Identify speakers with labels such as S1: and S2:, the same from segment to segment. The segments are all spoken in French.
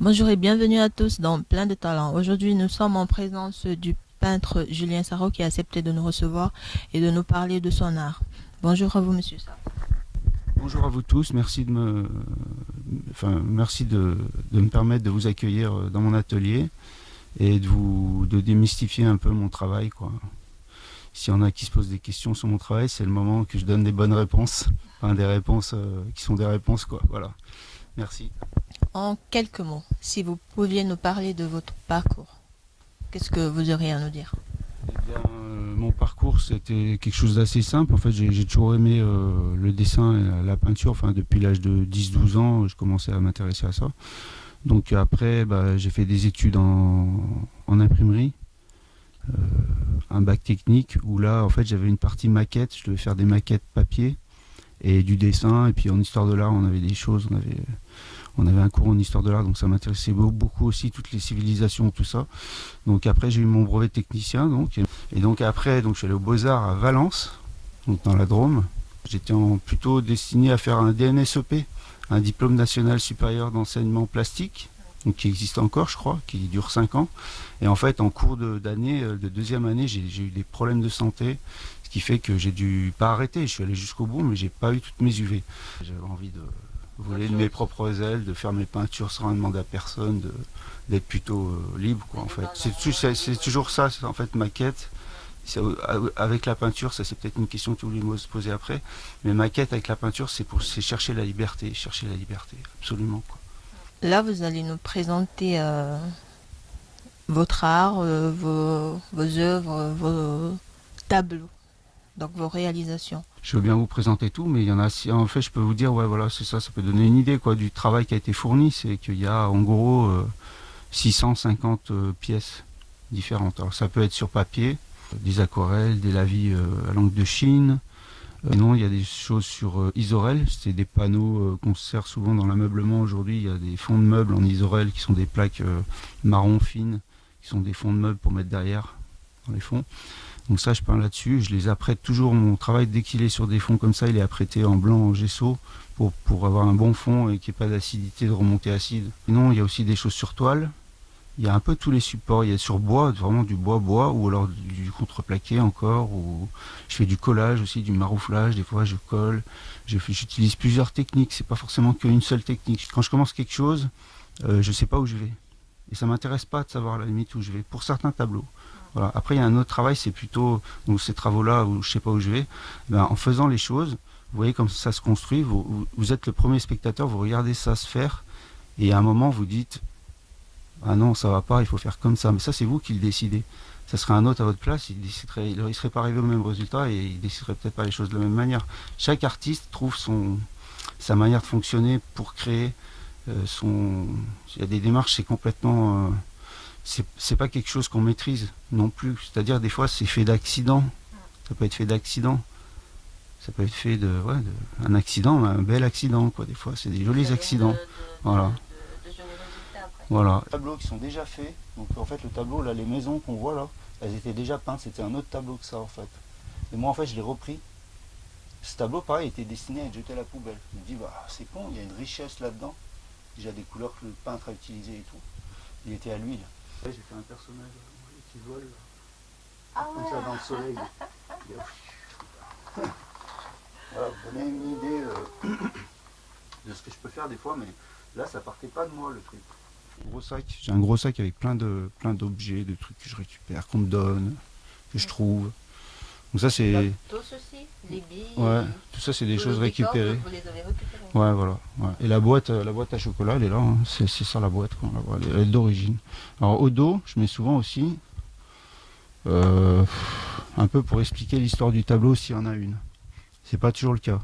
S1: Bonjour et bienvenue à tous dans Plein de talents. Aujourd'hui, nous sommes en présence du peintre Julien Sarro qui a accepté de nous recevoir et de nous parler de son art. Bonjour à vous, monsieur Sarro.
S2: Bonjour à vous tous, merci de me permettre de vous accueillir dans mon atelier et de démystifier un peu mon travail, quoi. S'il y en a qui se posent des questions sur mon travail, c'est le moment que je donne des bonnes réponses, enfin des réponses qui sont des réponses, quoi. Voilà. Merci.
S1: En quelques mots, si vous pouviez nous parler de votre parcours, qu'est-ce que vous auriez à nous dire?
S2: Eh bien, mon parcours, c'était quelque chose d'assez simple. En fait, j'ai toujours aimé le dessin et la peinture. Enfin, depuis l'âge de 10-12 ans, je commençais à m'intéresser à ça. Donc après, j'ai fait des études en imprimerie, un bac technique, où là, en fait, j'avais une partie maquette. Je devais faire des maquettes papier et du dessin. Et puis en histoire de l'art, on avait des choses, on avait un cours en histoire de l'art, donc ça m'intéressait beaucoup aussi, toutes les civilisations, tout ça. Donc après, j'ai eu mon brevet de technicien, et donc après, je suis allé aux Beaux-Arts à Valence, donc dans la Drôme. J'étais plutôt destiné à faire un DNSEP, un diplôme national supérieur d'enseignement plastique, donc qui existe encore, je crois, qui dure 5 ans. Et en fait, en cours d'année, de deuxième année, j'ai eu des problèmes de santé, ce qui fait que j'ai dû pas arrêter. Je suis allé jusqu'au bout, mais j'ai pas eu toutes mes UV. J'avais envie de voler de mes propres ailes, de faire mes peintures sans rien demander à personne, d'être plutôt libre, quoi, en fait. C'est toujours ça, en fait, ma quête. Avec la peinture, ça c'est peut-être une question que vous voulez me poser après, mais ma quête avec la peinture, c'est chercher la liberté, absolument, quoi.
S1: Là, vous allez nous présenter votre art, vos œuvres, vos tableaux, donc vos réalisations.
S2: Je veux bien vous présenter tout, mais il y en a, en fait, je peux vous dire, ouais, voilà, c'est ça, ça peut donner une idée, quoi, du travail qui a été fourni. C'est qu'il y a, en gros, 650 pièces différentes. Alors, ça peut être sur papier, des aquarelles, des lavis à l'encre de Chine. Non, il y a des choses sur Isorel. C'est des panneaux qu'on sert souvent dans l'ameublement aujourd'hui. Il y a des fonds de meubles en Isorel qui sont des plaques marron fines, qui sont des fonds de meubles pour mettre derrière, dans les fonds. Donc ça, je peins là-dessus. Je les apprête toujours. Mon travail, dès qu'il est sur des fonds comme ça, il est apprêté en blanc, en gesso, pour avoir un bon fond et qu'il n'y ait pas d'acidité, de remontée acide. Sinon, il y a aussi des choses sur toile. Il y a un peu tous les supports. Il y a sur bois, vraiment du bois, ou alors du contreplaqué encore. Ou je fais du collage aussi, du marouflage. Des fois, je colle. J'utilise plusieurs techniques. C'est pas forcément qu'une seule technique. Quand je commence quelque chose, je sais pas où je vais. Et ça m'intéresse pas de savoir à la limite où je vais. Pour certains tableaux. Voilà. Après, il y a un autre travail, c'est plutôt donc ces travaux-là où je sais pas où je vais. En faisant les choses, vous voyez comme ça se construit. Vous êtes le premier spectateur, vous regardez ça se faire, et à un moment vous dites ah non, ça va pas, il faut faire comme ça. Mais ça, c'est vous qui le décidez. Ça serait un autre à votre place, il serait pas arrivé au même résultat et il déciderait peut-être pas les choses de la même manière. Chaque artiste trouve sa manière de fonctionner pour créer son. Il y a des démarches, c'est complètement. C'est pas quelque chose qu'on maîtrise non plus. C'est-à-dire des fois c'est fait d'accident. Ça peut être fait d'accident. Ça peut être fait un accident, un bel accident, quoi. Des fois c'est des jolis accidents. Voilà. Voilà. Les tableaux qui sont déjà faits. Donc en fait le tableau là, les maisons qu'on voit là, elles étaient déjà peintes. C'était un autre tableau que ça en fait. Et moi en fait je l'ai repris. Ce tableau pareil était destiné à être jeté à la poubelle. Je me dis c'est con, il y a une richesse là-dedans. Déjà des couleurs que le peintre a utilisées et tout. Il était à l'huile. J'ai fait un personnage qui vole comme ça dans le soleil. Voilà, vous donnez une idée de ce que je peux faire des fois, mais là ça partait pas de moi le truc. J'ai un gros sac avec plein d'objets, de trucs que je récupère, qu'on me donne, que je trouve. Donc ça c'est.
S1: Tout ceci, les billes.
S2: Ouais, tout ça c'est des choses récupérées.
S1: Vous les avez récupérées.
S2: Ouais, voilà. Ouais. Et la boîte à chocolat, elle est là. Hein. C'est ça la boîte, quoi. Elle est d'origine. Alors au dos, je mets souvent aussi un peu pour expliquer l'histoire du tableau s'il y en a une. C'est pas toujours le cas.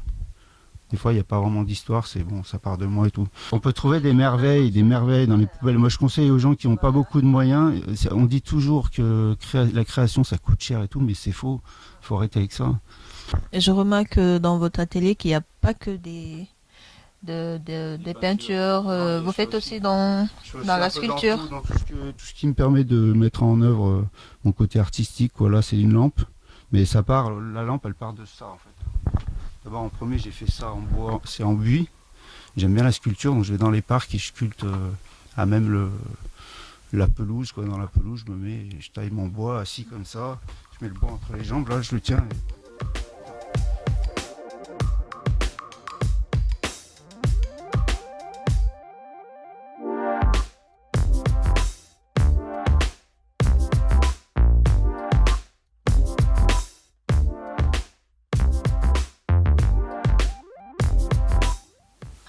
S2: Des fois, il n'y a pas vraiment d'histoire, c'est bon, ça part de moi et tout. On peut trouver des merveilles dans les poubelles. Moi, je conseille aux gens qui n'ont pas beaucoup de moyens. On dit toujours que la création, ça coûte cher et tout, mais c'est faux. Il faut arrêter avec ça.
S1: Et je remarque dans votre atelier qu'il n'y a pas que des peintures. Vous faites aussi dans la sculpture.
S2: Dans tout ce qui me permet de mettre en œuvre mon côté artistique. Voilà, c'est une lampe. Mais la lampe, elle part de ça, en fait. D'abord, en premier, j'ai fait ça en bois, c'est en buis. J'aime bien la sculpture, donc je vais dans les parcs et je sculpte même la pelouse, quoi. Dans la pelouse, je taille mon bois assis comme ça, je mets le bois entre les jambes, là je le tiens.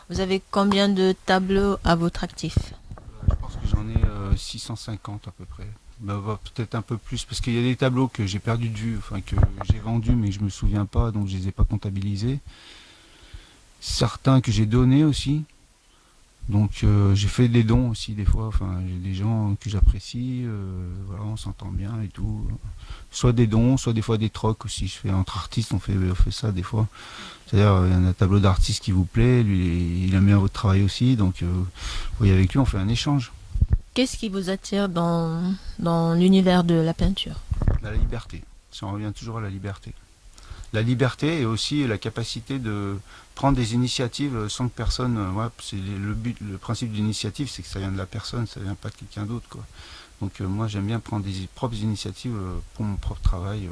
S1: Vous avez combien de tableaux à votre actif?
S2: Je pense que j'en ai 650 à peu près. Peut-être un peu plus, parce qu'il y a des tableaux que j'ai perdu de vue, enfin que j'ai vendus mais que je me souviens pas, donc je les ai pas comptabilisés. Certains que j'ai donnés aussi. Donc j'ai fait des dons aussi des fois, enfin j'ai des gens que j'apprécie, voilà, on s'entend bien et tout. Soit des dons, soit des fois des trocs aussi. Je fais entre artistes, on fait ça des fois. C'est-à-dire il y a un tableau d'artiste qui vous plaît, lui il aime bien votre travail aussi, donc vous voyez avec lui on fait un échange.
S1: Qu'est-ce qui vous attire dans l'univers de la peinture?
S2: La liberté. Si on revient toujours à la liberté. La liberté et aussi la capacité de prendre des initiatives sans que personne. C'est le but, le principe de l'initiative, c'est que ça vient de la personne, ça vient pas de quelqu'un d'autre, quoi. Donc moi j'aime bien prendre des propres initiatives pour mon propre travail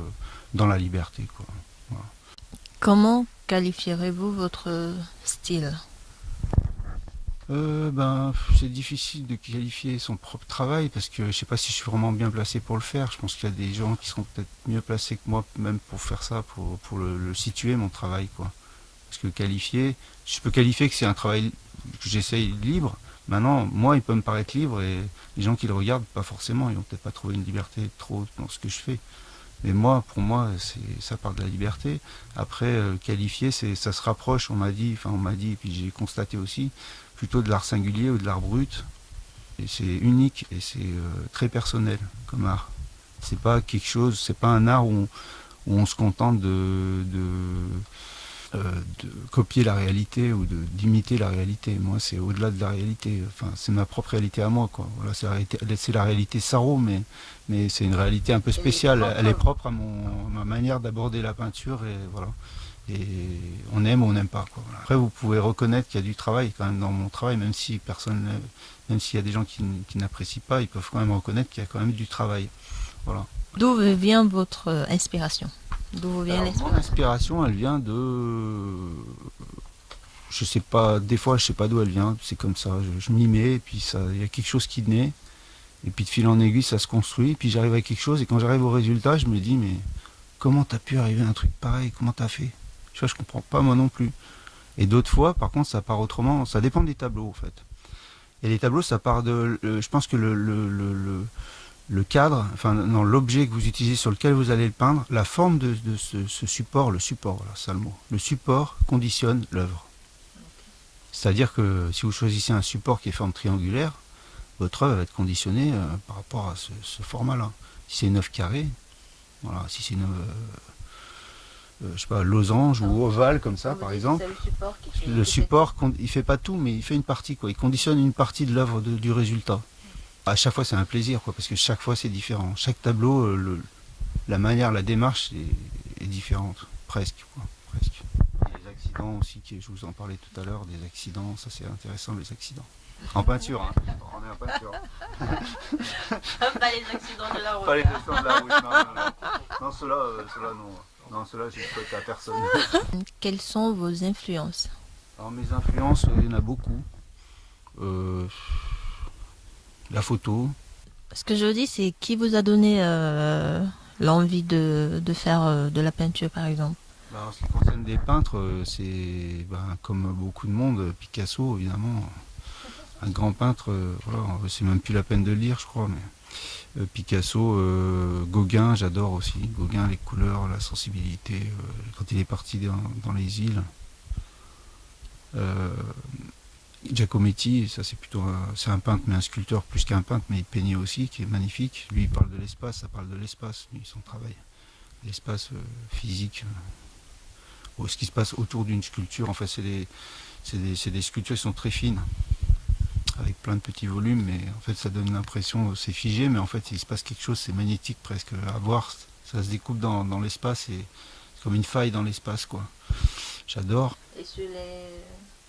S2: dans la liberté, quoi. Voilà.
S1: Comment qualifierez-vous votre style?
S2: C'est difficile de qualifier son propre travail parce que je sais pas si je suis vraiment bien placé pour le faire. Je pense qu'il y a des gens qui seront peut-être mieux placés que moi même pour faire ça, pour le situer mon travail, quoi. Parce que je peux qualifier que c'est un travail que j'essaye libre. Maintenant, moi, il peut me paraître libre et les gens qui le regardent, pas forcément, ils vont peut-être pas trouver une liberté trop dans ce que je fais. Mais moi, pour moi, ça part de la liberté. Après, qualifier, ça se rapproche, on m'a dit, et puis j'ai constaté aussi, plutôt de l'art singulier ou de l'art brut. Et c'est unique et c'est très personnel comme art. C'est pas quelque chose, c'est pas un art où on se contente de copier la réalité ou d'imiter la réalité. Moi, c'est au-delà de la réalité. Enfin, c'est ma propre réalité à moi, quoi. Voilà, c'est la réalité Sarro, mais c'est une réalité un peu spéciale. Elle est propre à ma manière d'aborder la peinture et voilà. Et on aime ou on n'aime pas, quoi. Voilà. Après, vous pouvez reconnaître qu'il y a du travail quand même dans mon travail, même si même s'il y a des gens qui n'apprécient pas, ils peuvent quand même reconnaître qu'il y a quand même du travail. Voilà.
S1: D'où vient votre inspiration? D'où vous vient l'inspiration?
S2: Mon inspiration, elle vient je sais pas, des fois je sais pas d'où elle vient, c'est comme ça, je m'y mets, et puis il y a quelque chose qui naît, et puis de fil en aiguille ça se construit, et puis j'arrive à quelque chose, et quand j'arrive au résultat, je me dis, mais comment t'as pu arriver à un truc pareil, comment t'as fait? Tu vois, je comprends pas moi non plus. Et d'autres fois, par contre, ça part autrement, ça dépend des tableaux en fait. Et les tableaux, ça part je pense que le cadre, enfin non, l'objet que vous utilisez sur lequel vous allez le peindre, la forme de ce support, voilà, ça le mot. Le support conditionne l'œuvre. C'est-à-dire que si vous choisissez un support qui est forme triangulaire, votre œuvre va être conditionnée par rapport à ce format-là. Si c'est une œuvre carrée, voilà, si c'est une œuvre, je sais pas, losange ou ovale comme ça, par exemple, le support, il fait pas tout, mais il fait une partie, quoi. Il conditionne une partie de l'œuvre du résultat. À chaque fois, c'est un plaisir, quoi, parce que chaque fois, c'est différent. Chaque tableau, la manière, la démarche est différente, presque, quoi, presque. Et les accidents aussi, je vous en parlais tout à l'heure, des accidents, ça c'est intéressant, les accidents. En peinture, hein. On est en peinture.
S1: Pas les accidents de la route.
S2: Pas les accidents de la route, non. Non, ceux-là, non. Non, ceux-là, je ne souhaite à personne.
S1: Quelles sont vos influences?
S2: Alors, mes influences, il y en a beaucoup. La photo.
S1: Ce que je dis, c'est qui vous a donné l'envie de faire de la peinture, par exemple?
S2: En ce qui concerne des peintres, c'est comme beaucoup de monde, Picasso, évidemment. Un grand peintre, voilà, c'est même plus la peine de le lire, je crois. Mais Picasso, Gauguin, j'adore aussi. Gauguin, les couleurs, la sensibilité, quand il est parti dans les îles. Giacometti, ça c'est un peintre mais un sculpteur plus qu'un peintre, mais il peignait aussi, qui est magnifique. Lui il parle de l'espace, ça parle de l'espace, lui son travail, l'espace physique, ce qui se passe autour d'une sculpture. En fait, c'est des sculptures qui sont très fines, avec plein de petits volumes, mais en fait ça donne l'impression c'est figé, mais en fait il se passe quelque chose, c'est magnétique presque à voir. Ça se découpe dans l'espace et c'est comme une faille dans l'espace, quoi. J'adore.
S1: Et sur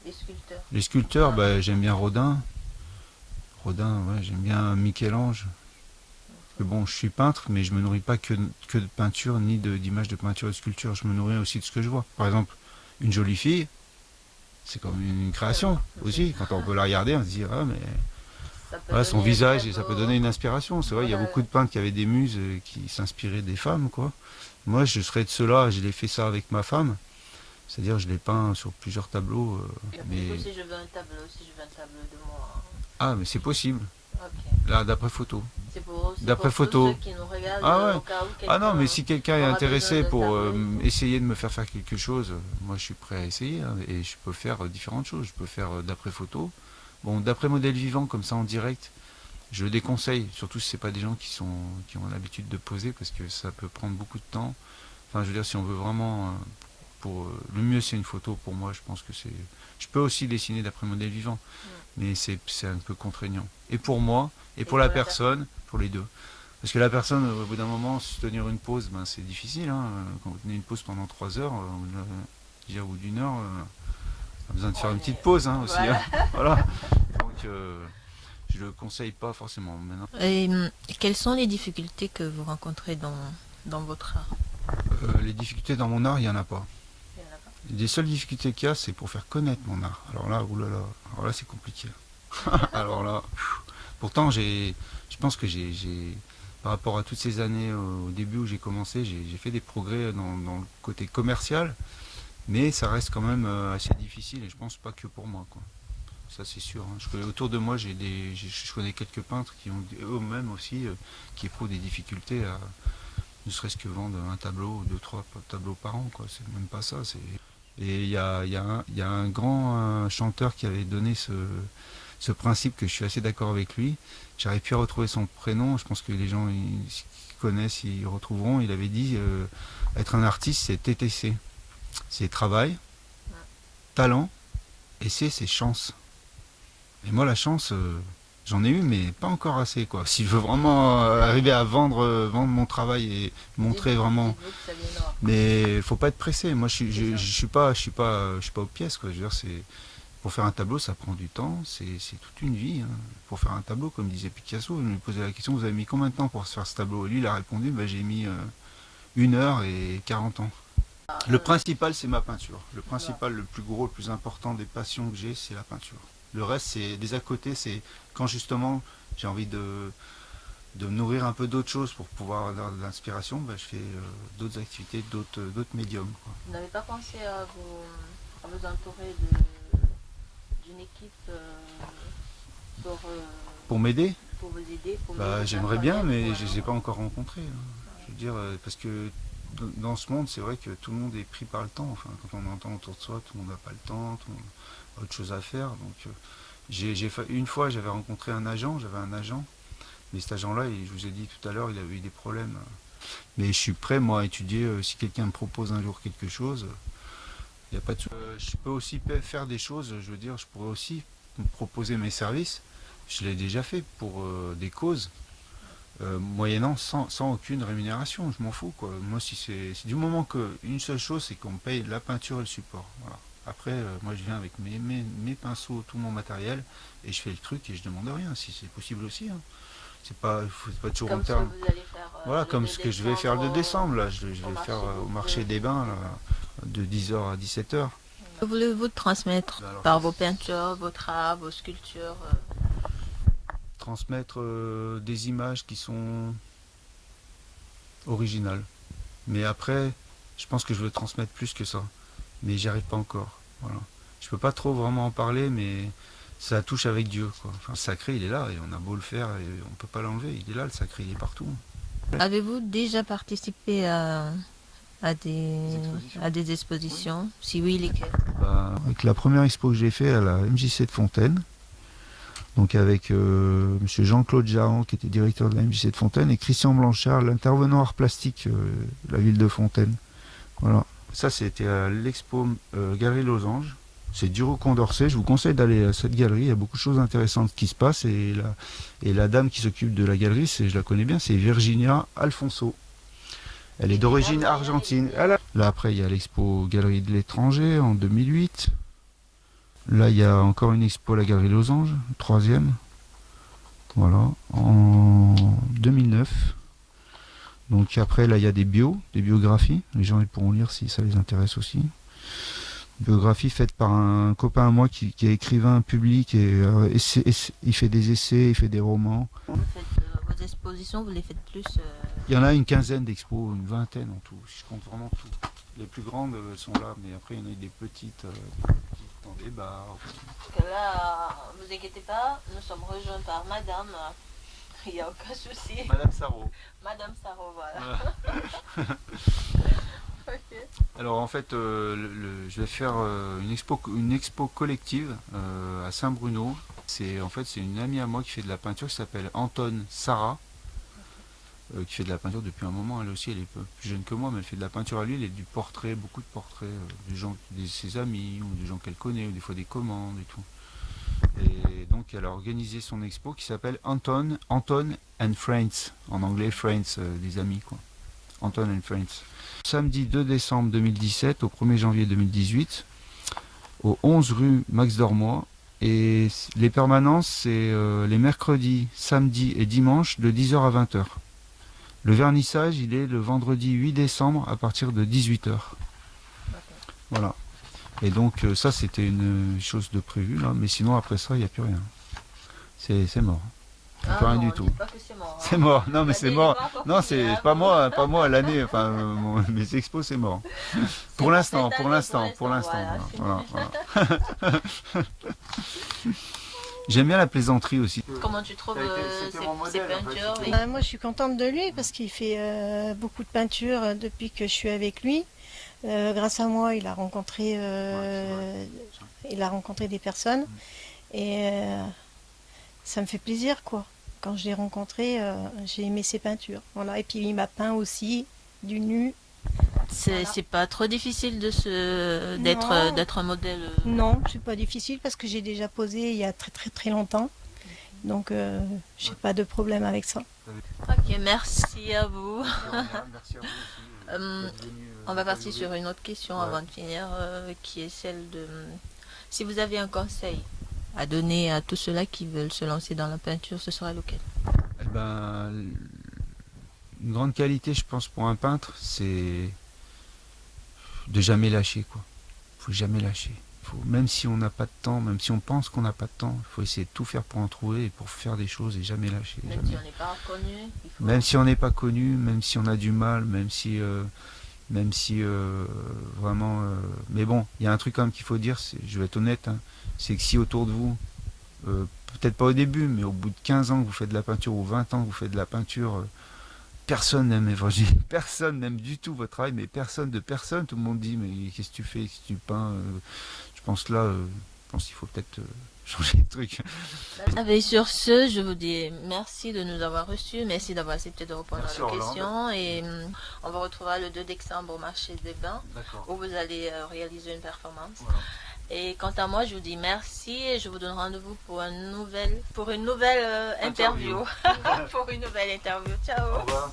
S1: les sculpteurs?
S2: Les sculpteurs, j'aime bien Rodin. Rodin, ouais, j'aime bien Michel-Ange. Que bon, je suis peintre, mais je me nourris pas que de peinture, ni d'images de peinture et de sculpture. Je me nourris aussi de ce que je vois. Par exemple, une jolie fille, c'est comme une création aussi. Quand on peut la regarder, on se dit, ah, mais voilà, son visage, et ça peut donner une inspiration. C'est vrai, il y a beaucoup de peintres qui avaient des muses qui s'inspiraient des femmes, quoi. Moi, je serais de ceux-là, j'ai fait ça avec ma femme. C'est-à-dire, je l'ai peint sur plusieurs tableaux.
S1: Mais si je veux un tableau, si je veux un tableau de moi.
S2: Ah, mais c'est possible.
S1: Okay.
S2: Là, d'après photo.
S1: D'après photo. Ceux qui nous regardent,
S2: ah ouais. Ah non, mais si quelqu'un est intéressé pour essayer de me faire quelque chose, moi je suis prêt à essayer, hein, et je peux faire différentes choses. Je peux faire d'après photo. Bon, d'après modèle vivant, comme ça en direct, je le déconseille, surtout si c'est pas des gens qui ont l'habitude de poser, parce que ça peut prendre beaucoup de temps. Enfin, je veux dire, si on veut vraiment, le mieux c'est une photo pour moi. Je pense que c'est. Je peux aussi dessiner d'après modèle vivant, mais c'est un peu contraignant. Et pour moi, et pour la personne, pour les deux. Parce que la personne, au bout d'un moment, se tenir une pause, ben, c'est difficile. Hein. Quand vous tenez une pause pendant 3 heures, ou d'une heure, on a besoin de faire une petite pause, hein, aussi. Voilà. Hein. Voilà. Donc, je ne le conseille pas forcément maintenant.
S1: Et quelles sont les difficultés que vous rencontrez dans votre art?
S2: Les difficultés dans mon art, il n'y en a pas. Les seules difficultés qu'il y a, c'est pour faire connaître mon art. Alors là, c'est compliqué. Alors là, pourtant, je pense que par rapport à toutes ces années au début où j'ai commencé, j'ai fait des progrès dans le côté commercial, mais ça reste quand même assez difficile, et je pense pas que pour moi, quoi. Ça, c'est sûr. Hein. Autour de moi, je connais quelques peintres qui ont eux-mêmes aussi, qui éprouvent des difficultés à ne serait-ce que vendre un tableau ou 2-3 tableaux par an, quoi. C'est même pas ça. Et il y a un grand chanteur qui avait donné ce principe, que je suis assez d'accord avec lui. J'arrive plus à retrouver son prénom, je pense que les gens qui connaissent, ils retrouveront. Il avait dit être un artiste, c'est TTC. C'est travail, talent, et c'est chance. Et moi, la chance, j'en ai eu, mais pas encore assez, quoi. Si je veux vraiment arriver à vendre mon travail et montrer vraiment. Mais faut pas être pressé. Moi, je suis pas aux pièces, quoi. Je veux dire, pour faire un tableau, ça prend du temps. C'est toute une vie. Hein. Pour faire un tableau, comme disait Picasso, je lui posais la question, vous avez mis combien de temps pour se faire ce tableau? Et lui, il a répondu, j'ai mis 1 heure et 40 ans. Le principal, c'est ma peinture. Le principal, le plus gros, le plus important des passions que j'ai, c'est la peinture. Le reste, c'est des à côté, c'est quand justement j'ai envie de me nourrir un peu d'autres choses pour pouvoir avoir de l'inspiration, je fais d'autres activités, d'autres médiums, quoi.
S1: Vous n'avez pas pensé à vous entourer d'une équipe
S2: pour m'aider?
S1: Pour vous aider,
S2: j'aimerais bien, mais je ne les ai pas encore rencontrés. Hein. Je veux dire, parce que dans ce monde, c'est vrai que tout le monde est pris par le temps. Enfin, quand on entend autour de soi, tout le monde n'a pas le temps, tout le monde a autre chose à faire. Donc, une fois, j'avais rencontré j'avais un agent, mais cet agent-là, je vous ai dit tout à l'heure, il avait eu des problèmes. Mais je suis prêt, moi, à étudier. Si quelqu'un me propose un jour quelque chose, il n'y a pas de souci. Je peux aussi faire des choses, je veux dire, je pourrais aussi me proposer mes services. Je l'ai déjà fait pour des causes. Moyennant sans aucune rémunération, je m'en fous, quoi. Moi, si c'est du moment qu'une seule chose, c'est qu'on me paye la peinture et le support. Voilà. Après, moi je viens avec mes pinceaux, tout mon matériel, et je fais le truc et je demande rien, si c'est possible aussi. Hein. C'est pas toujours en termes. Voilà, comme ce que je vais faire le décembre, là. Je vais faire au marché des bains, là, de 10h à 17h.
S1: Que voulez-vous transmettre par vos peintures, votre art, vos sculptures
S2: Transmettre des images qui sont originales. Mais après, je pense que je veux transmettre plus que ça. Mais j'y arrive pas encore. Voilà. Je peux pas trop vraiment en parler, mais ça touche avec Dieu, quoi. Enfin, le sacré, il est là, et on a beau le faire, et on peut pas l'enlever. Il est là, le sacré, il est partout.
S1: Avez-vous déjà participé à des expositions? Si oui, lesquelles?
S2: Avec la première expo que j'ai fait à la MJC de Fontaine, donc avec M. Jean-Claude Jahan, qui était directeur de la MJC de Fontaine, et Christian Blanchard, l'intervenant art plastique de la ville de Fontaine. Voilà. Ça, c'était à l'expo Galerie Losange. C'est du Condorcet. Je vous conseille d'aller à cette galerie. Il y a beaucoup de choses intéressantes qui se passent. Et la dame qui s'occupe de la galerie, je la connais bien, c'est Virginia Alfonso. Elle est d'origine argentine. Là, après, il y a l'expo Galerie de l'étranger en 2008. Là, il y a encore une expo à la Galerie Losange, 3e. Voilà, en 2009. Donc après, là, il y a des biographies. Les gens ils pourront lire si ça les intéresse aussi. Biographie faite par un copain à moi qui est écrivain public et il fait des essais, il fait des romans.
S1: Vous faites vos expositions, vous les faites plus
S2: Il y en a une quinzaine d'expos, une vingtaine en tout. Je compte vraiment tout. Les plus grandes elles sont là, mais après il y en a des petites dans des bars.
S1: Parce que là, vous inquiétez pas, nous sommes rejoints par madame. Il n'y a aucun souci.
S2: Madame Sarro.
S1: Madame Sarro, voilà. Ok.
S2: Alors en fait, je vais faire une expo collective à Saint-Bruno. C'est une amie à moi qui fait de la peinture qui s'appelle Anton Sarah, qui fait de la peinture depuis un moment. Elle aussi, elle est plus jeune que moi, mais elle fait de la peinture à l'huile et du portrait, beaucoup de portraits de gens, de ses amis ou de gens qu'elle connaît, ou des fois des commandes et tout. Et donc elle a organisé son expo qui s'appelle Anton and Friends, en anglais Friends, des amis quoi. Anton and Friends. Samedi 2 décembre 2017 au 1er janvier 2018 au 11 rue Max Dormois, et les permanences c'est les mercredis, samedis et dimanches de 10h à 20h. Le vernissage il est le vendredi 8 décembre à partir de 18h. Voilà. Et donc ça c'était une chose de prévu là, mais sinon après ça il n'y a plus rien. C'est mort. Plus rien du tout. C'est mort. Non mais c'est mort. Non c'est pas moi l'année. Enfin mes expos c'est mort. Pour l'instant. Voilà. J'aime bien la plaisanterie aussi.
S1: Comment tu trouves ces peintures
S3: en fait. Moi je suis contente de lui parce qu'il fait beaucoup de peintures depuis que je suis avec lui. Grâce à moi, il a rencontré des personnes et ça me fait plaisir quoi. Quand je l'ai rencontré, j'ai aimé ses peintures. Voilà. Et puis il m'a peint aussi du nu.
S1: C'est pas trop difficile d'être un modèle
S3: Non, c'est pas difficile parce que j'ai déjà posé il y a très très très longtemps. Donc j'ai pas de problème avec ça.
S1: Ok, merci à vous.
S2: Merci à vous aussi.
S1: On va partir sur une autre question avant de finir, qui est celle de si vous avez un conseil à donner à tous ceux-là qui veulent se lancer dans la peinture, ce serait lequel?
S2: Eh ben, une grande qualité, je pense, pour un peintre, c'est de jamais lâcher, quoi. Faut jamais lâcher. Même si on n'a pas de temps, même si on pense qu'on n'a pas de temps, il faut essayer de tout faire pour en trouver et pour faire des choses et jamais lâcher.
S1: Même si on n'est pas reconnu.
S2: Même si on n'est pas connu, même si on a du mal, même si vraiment... Mais bon, il y a un truc quand même qu'il faut dire, je vais être honnête, hein, c'est que si autour de vous, peut-être pas au début, mais au bout de 15 ans que vous faites de la peinture ou 20 ans que vous faites de la peinture, personne n'aime, personne n'aime du tout votre travail, mais personne, tout le monde dit mais qu'est-ce que tu fais, qu'est-ce que tu peins, je pense qu'il faut peut-être changer de truc.
S1: Et sur ce, je vous dis merci de nous avoir reçus, merci d'avoir accepté de répondre à nos questions et on vous retrouvera le 2 décembre au marché des Bains où vous allez réaliser une performance. Voilà. Et quant à moi, je vous dis merci et je vous donne rendez-vous pour une nouvelle interview. Pour une nouvelle interview. Ciao.
S2: Au revoir.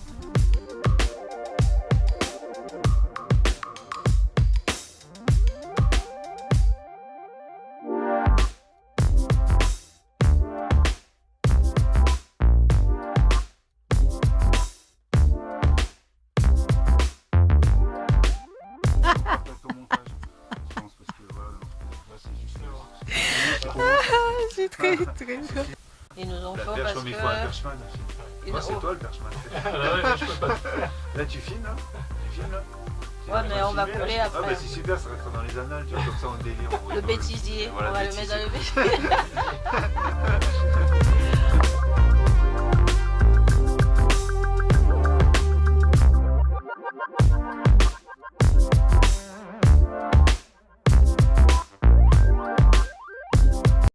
S3: C'est très très bien.
S1: Ils nous ont
S2: La
S1: fait
S2: perche,
S1: parce
S2: mais il
S1: que...
S2: faut un perchman. Moi, c'est toi le perchman. Là, tu filmes, là. Tu filmes, là.
S1: Ouais, mais on va couler après.
S2: Ah, bah c'est super, ça restera dans les annales, tu vois, comme ça on délire.
S1: Le bêtisier, on va le mettre dans le bêtisier.